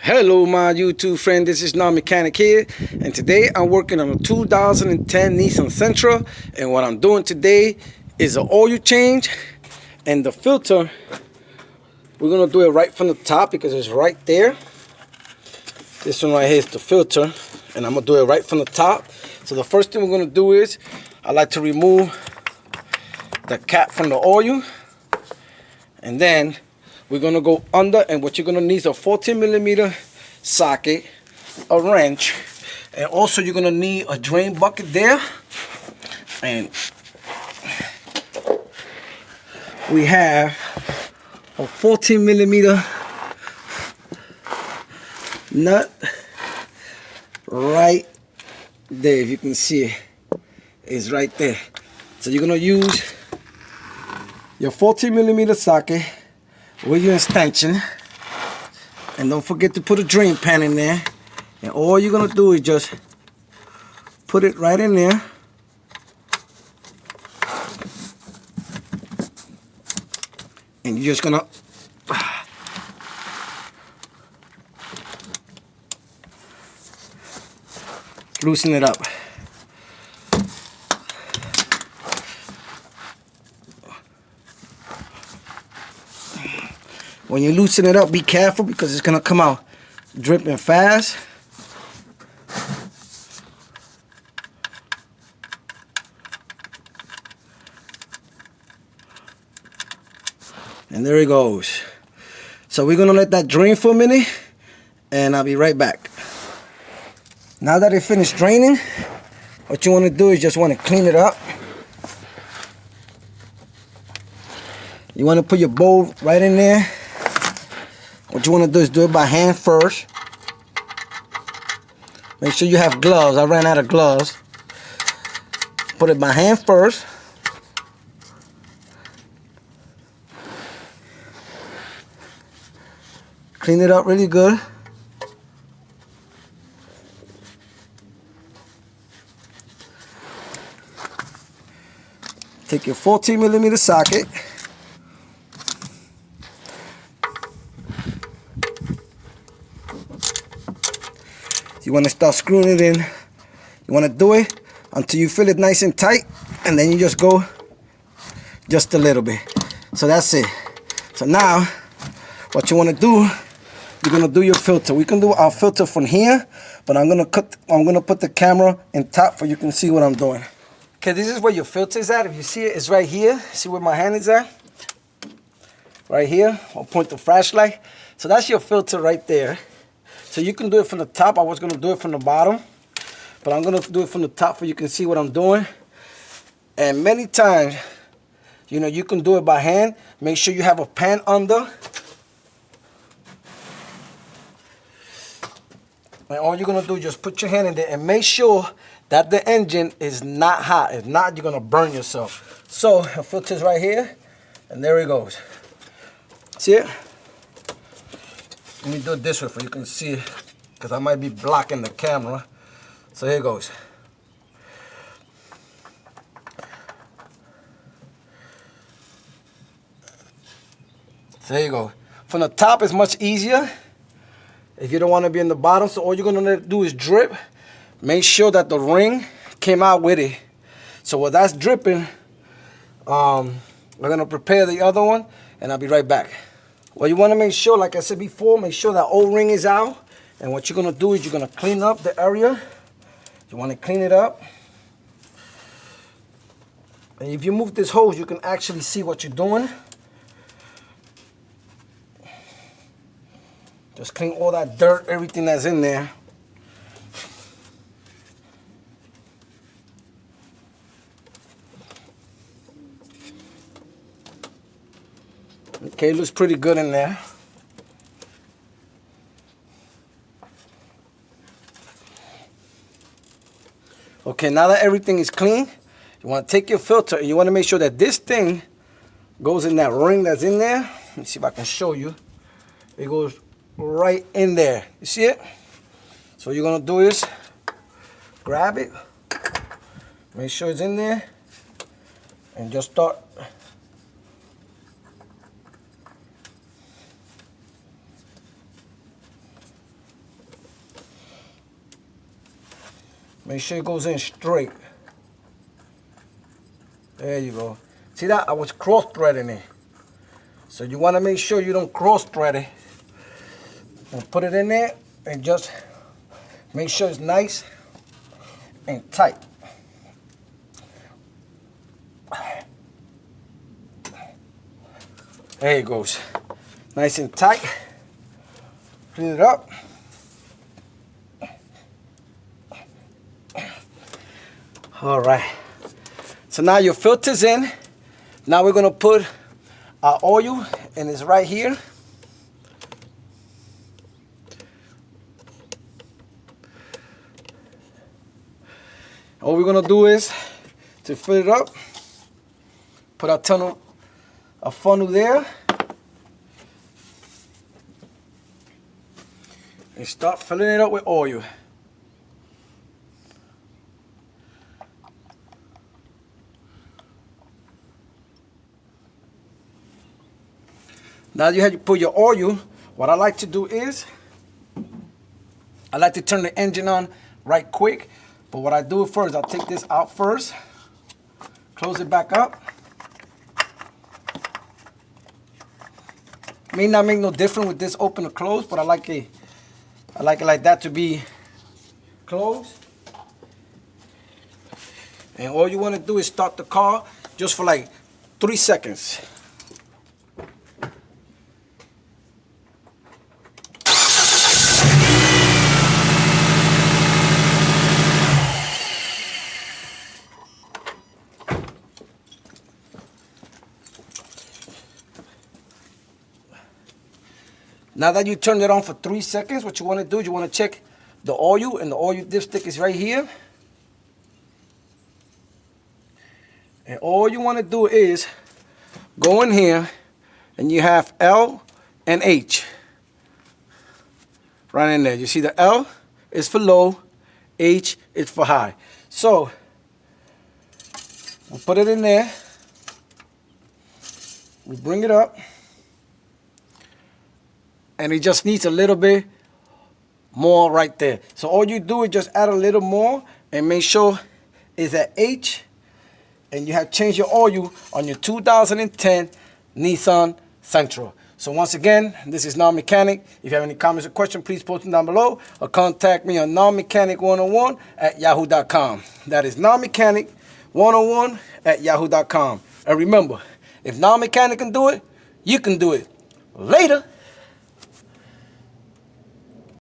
Hello my YouTube friend, this is Non-Mechanic here, and today I'm working on a 2010 Nissan Sentra, and what I'm doing today is an oil change, and the filter, we're going to do it right from the top because it's right there. This one right here is the filter, and I'm going to do it right from the top. So the first thing we're going to do is, I like to remove the cap from the oil, and then we're going to go under, and what you're going to need is a 14mm socket, a wrench, and also you're going to need a drain bucket there. And we have a 14mm nut right there. If you can see it, it's right there. So you're going to use your 14mm socket with your extension, and don't forget to put a drain pan in there, and all you're gonna do is just put it right in there, and you're just gonna loosen it up. When you loosen it up, be careful because it's gonna come out dripping fast. And there it goes. So we're gonna let that drain for a minute, and I'll be right back. Now that it finished draining, what you wanna do is just wanna clean it up. You wanna put your bowl right in there. What you want to do is do it by hand first. Make sure you have gloves. I ran out of gloves. Put it by hand first. Clean it up really good. Take your 14mm socket. You want to start screwing it in. You want to do it until you feel it nice and tight, and then you just go just a little bit. So that's it. So now what you want to do, you're going to do your filter. We can do our filter from here, but I'm going to put the camera in top so you can see what I'm doing. Okay, this is where your filter is at. If you see it, it's right here. See where my hand is at? Right here. I'll point the flashlight. So that's your filter right there. So you can do it from the top. I was going to do it from the bottom, but I'm going to do it from the top so you can see what I'm doing. And many times, you know, you can do it by hand. Make sure you have a pan under. And all you're going to do is just put your hand in there and make sure that the engine is not hot. If not, you're going to burn yourself. So the filter's right here, and there it goes. See it? Let me do it this way so you can see it, because I might be blocking the camera. So here it goes. So there you go. From the top is much easier if you don't want to be in the bottom. So all you're going to do is drip. Make sure that the ring came out with it. So while that's dripping, we're going to prepare the other one, and I'll be right back. Well, you want to make sure, like I said before, make sure that O-ring is out. And what you're going to do is you're going to clean up the area. You want to clean it up. And if you move this hose, you can actually see what you're doing. Just clean all that dirt, everything that's in there. Okay, looks pretty good in there. Okay, now that everything is clean, you want to take your filter and you want to make sure that this thing goes in that ring that's in there. Let me see if I can show you. It goes right in there. You see it? So what you're going to do is grab it, make sure it's in there, and just start Make sure it goes in straight. There you go. See that? I was cross-threading it. So you want to make sure you don't cross-thread it. And put it in there and just make sure it's nice and tight. There it goes. Nice and tight. Clean it up. All right. So now your filter's in. Now we're going to put our oil, and it's right here. All we're going to do is to fill it up, put a funnel there, and start filling it up with oil. Now you have to put your oil. What I like to do is, I like to turn the engine on right quick. But what I do first, I'll take this out first, close it back up. May not make no difference with this open or closed, but I like it like that to be closed. And all you want to do is start the car just for like 3 seconds. Now that you turned it on for 3 seconds, what you want to do is you want to check the oil, and the oil dipstick is right here. And all you want to do is go in here, and you have L and H right in there. You see the L is for low, H is for high. So we'll put it in there. We bring it up. And it just needs a little bit more right there. So all you do is just add a little more and make sure it's at H. And you have changed your oil on your 2010 Nissan Sentra. So once again, this is Non-Mechanic. If you have any comments or questions, please post them down below or contact me on nonmechanic101@yahoo.com. That is nonmechanic101@yahoo.com. And remember, if Non-Mechanic can do it, you can do it. Later.